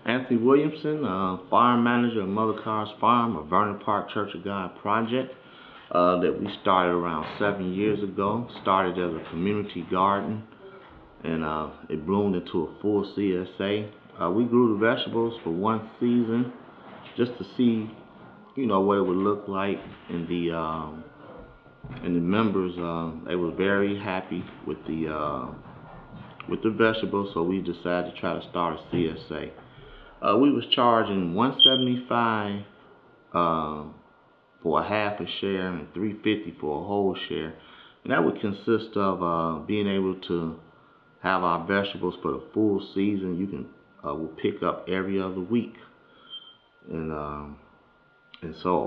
Anthony Willaimson, farm manager of Mother Carr's Farm, a Vernon Park Church of God project that we started around 7 years ago. Started as a community garden, and it bloomed into a full CSA. We grew the vegetables for one season just to see, what it would look like. And the members, they were very happy with the vegetables, so we decided to try to start a CSA. We was charging $175 for a half a share and $350 for a whole share, and that would consist of being able to have our vegetables for the full season. You can will pick up every other week, and so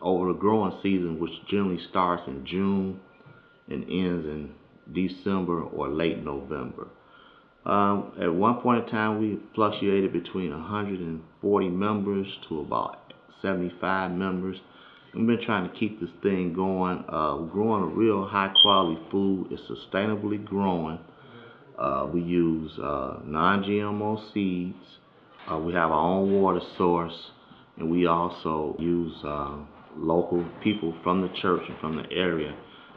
over the growing season, which generally starts in June and ends in December or late November. At one point in time, we fluctuated between 140 members to about 75 members. We've been trying to keep this thing going. We're growing a real high quality food. It's sustainably growing. We use non-GMO seeds. We have our own water source, and we also use local people from the church and from the area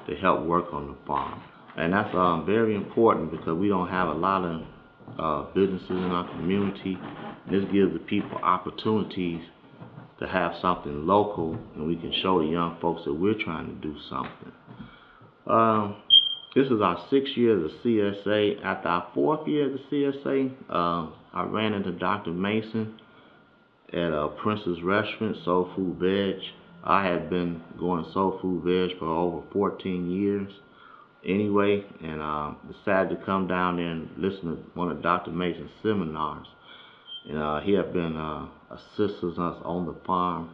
to help work on the farm. And that's very important because we don't have a lot of businesses in our community. This gives the people opportunities to have something local, and we can show the young folks that we're trying to do something. This is our 6th year of the CSA. After our 4th year of the CSA, I ran into Dr. Mason at Prince's Restaurant, Soul Food Veg. I had been going Soul Food Veg for over 14 years anyway, and decided to come down there and listen to one of Dr. Mason's seminars. And he had been assisting us on the farm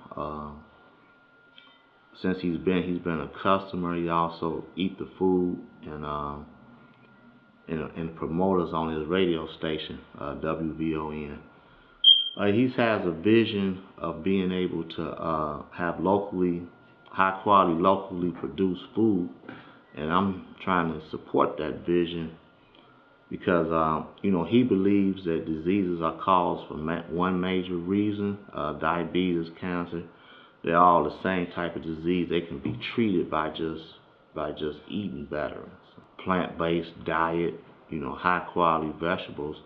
since he's been a customer. He also eat the food and promote us on his radio station, WVON. He has a vision of being able to have high quality, locally produced food, and I'm trying to support that vision because he believes that diseases are caused for one major reason: diabetes, cancer. They're all the same type of disease. They can be treated by just eating better. Plant-based diet, high quality vegetables,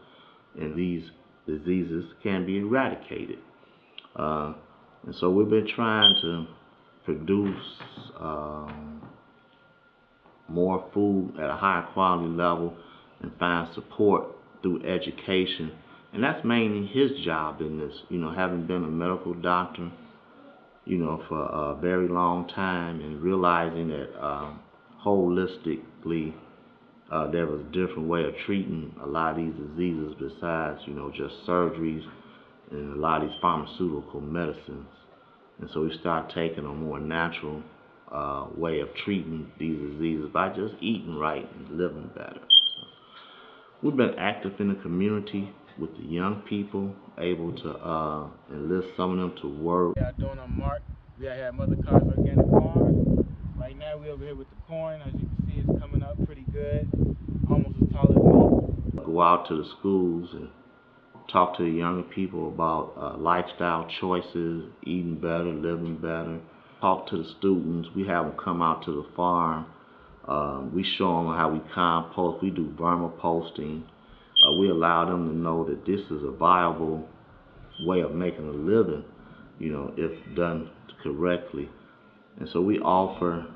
and these diseases can be eradicated. And so we've been trying to produce more food at a higher quality level and find support through education. And that's mainly his job in this, having been a medical doctor, for a very long time, and realizing that holistically there was a different way of treating a lot of these diseases besides, just surgeries and a lot of these pharmaceutical medicines. And so we start taking a more natural way of treating these diseases by just eating right and living better. So we've been active in the community with the young people, able to enlist some of them to work. Yeah, doing on Mark. We had Mother Carr's Organic Farm. Right now we're over here with the corn. As you can see, it's coming up pretty good, almost as tall as me. Go out to the schools and talk to the younger people about lifestyle choices, eating better, living better. Talk to the students. We have them come out to the farm. We show them how we compost. We do vermicomposting. We allow them to know that this is a viable way of making a living, if done correctly. And so we offer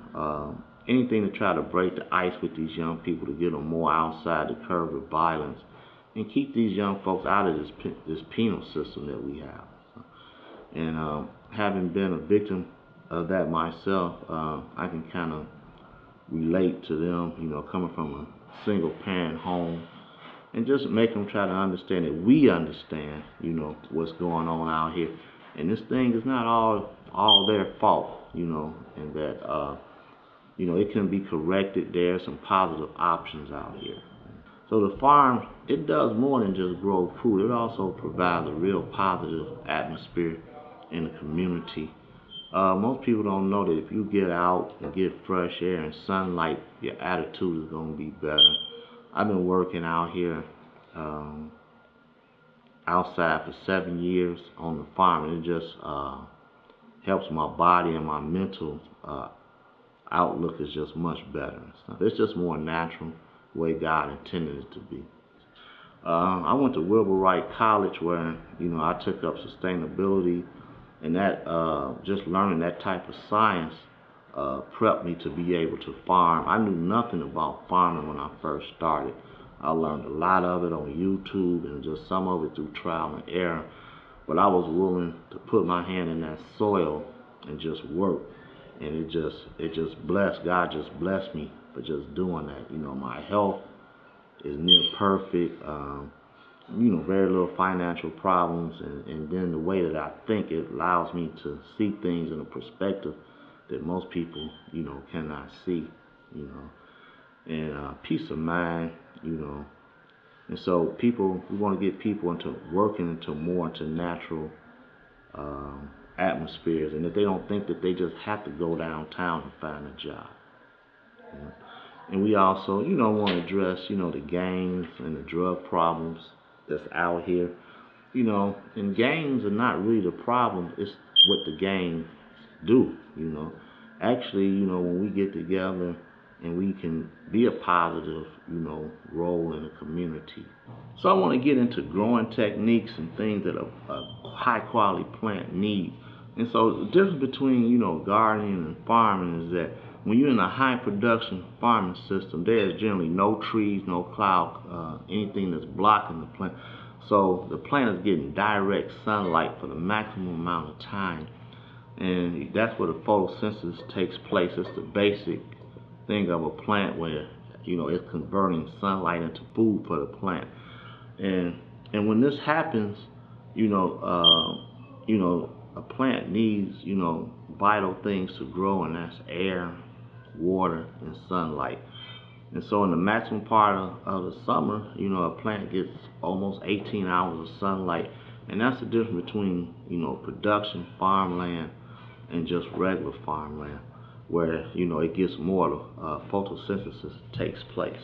anything to try to break the ice with these young people, to get them more outside the curve of violence and keep these young folks out of this penal system that we have. And having been a victim of that myself, I can kind of relate to them, coming from a single parent home, and just make them try to understand that we understand, what's going on out here. And this thing is not all their fault, and that, it can be corrected. There are some positive options out here. So the farm, it does more than just grow food. It also provides a real positive atmosphere in the community. Most people don't know that if you get out and get fresh air and sunlight, your attitude is going to be better. I've been working out here outside for 7 years on the farm, and it just helps my body, and my mental outlook is just much better. So it's just more natural way God intended it to be. I went to Wilbur Wright College where, I took up sustainability, and that just learning that type of science prepped me to be able to farm. I knew nothing about farming when I first started. I learned a lot of it on YouTube and just some of it through trial and error. But I was willing to put my hand in that soil and just work. And it just blessed. God just blessed me for just doing that. My health is near perfect. Very little financial problems, and then the way that I think, it allows me to see things in a perspective that most people, cannot see, and peace of mind, and so we want to get people into working into natural atmospheres, and that they don't think that they just have to go downtown and find a job. And we also, want to address, the gangs and the drug problems that's out here. And gangs are not really the problem, it's what the gangs do. Actually, when we get together and we can be a positive, role in the community. So I want to get into growing techniques and things that a high quality plant needs. And so the difference between, gardening and farming is that when you're in a high production farming system, there is generally no trees, no cloud, anything that's blocking the plant. So the plant is getting direct sunlight for the maximum amount of time. And that's where the photosynthesis takes place. It's the basic thing of a plant where, it's converting sunlight into food for the plant. And when this happens, a plant needs, vital things to grow, and that's air, water, and sunlight. And so in the maximum part of the summer, a plant gets almost 18 hours of sunlight. And that's the difference between, production farmland and just regular farmland, where, it gets more photosynthesis takes place.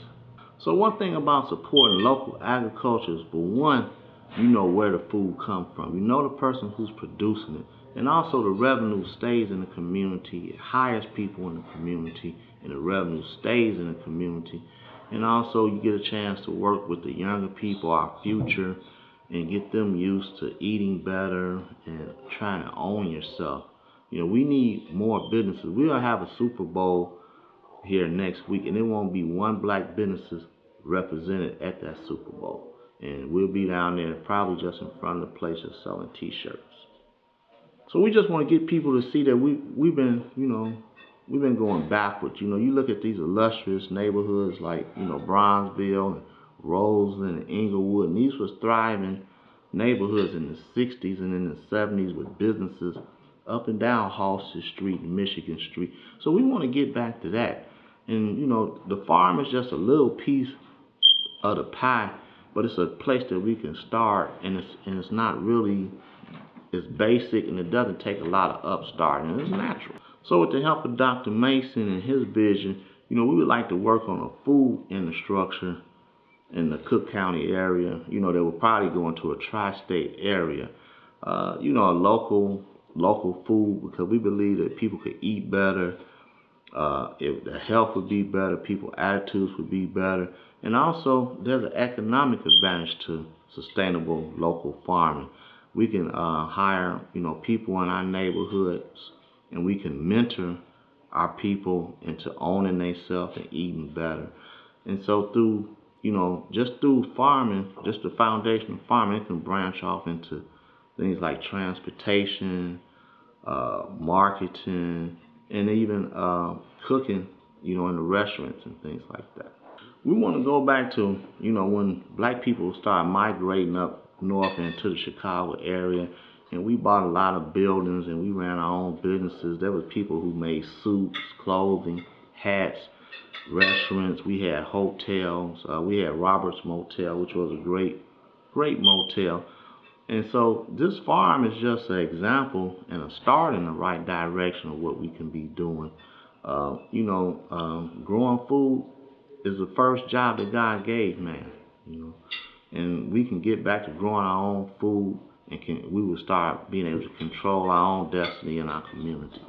So one thing about supporting local agriculture is, for one, where the food comes from. The person who's producing it. And also the revenue stays in the community. It hires people in the community, and the revenue stays in the community. And also you get a chance to work with the younger people, our future, and get them used to eating better and trying to own yourself. We need more businesses. We'll have a Super Bowl here next week, and there won't be one black businesses represented at that Super Bowl. And we'll be down there probably just in front of the place just selling t-shirts. So we just want to get people to see that we've been going backwards. You look at these illustrious neighborhoods like, Bronzeville and Roseland and Inglewood, and these was thriving neighborhoods in the 60s and in the 70s with businesses up and down Halsted Street and Michigan Street. So we want to get back to that. And, the farm is just a little piece of the pie, but it's a place that we can start, and it's not really, it's basic, and it doesn't take a lot of upstarting, and it's natural. So with the help of Dr. Mason and his vision, we would like to work on a food infrastructure in the Cook County area, that will probably go into a tri-state area, a local food, because we believe that people could eat better, if the health would be better, people's attitudes would be better, and also there's an economic advantage to sustainable local farming. We can hire, people in our neighborhoods, and we can mentor our people into owning themselves and eating better. And so through, just through farming, just the foundation of farming, it can branch off into things like transportation, marketing, and even cooking, in the restaurants and things like that. We want to go back to, when black people started migrating up north into the Chicago area, and we bought a lot of buildings, and we ran our own businesses. There were people who made suits, clothing, hats, restaurants. We had hotels. We had Robert's Motel, which was a great motel. And so this farm is just an example and a start in the right direction of what we can be doing. Growing food is the first job that God gave man. and we can get back to growing our own food, and we will start being able to control our own destiny in our community.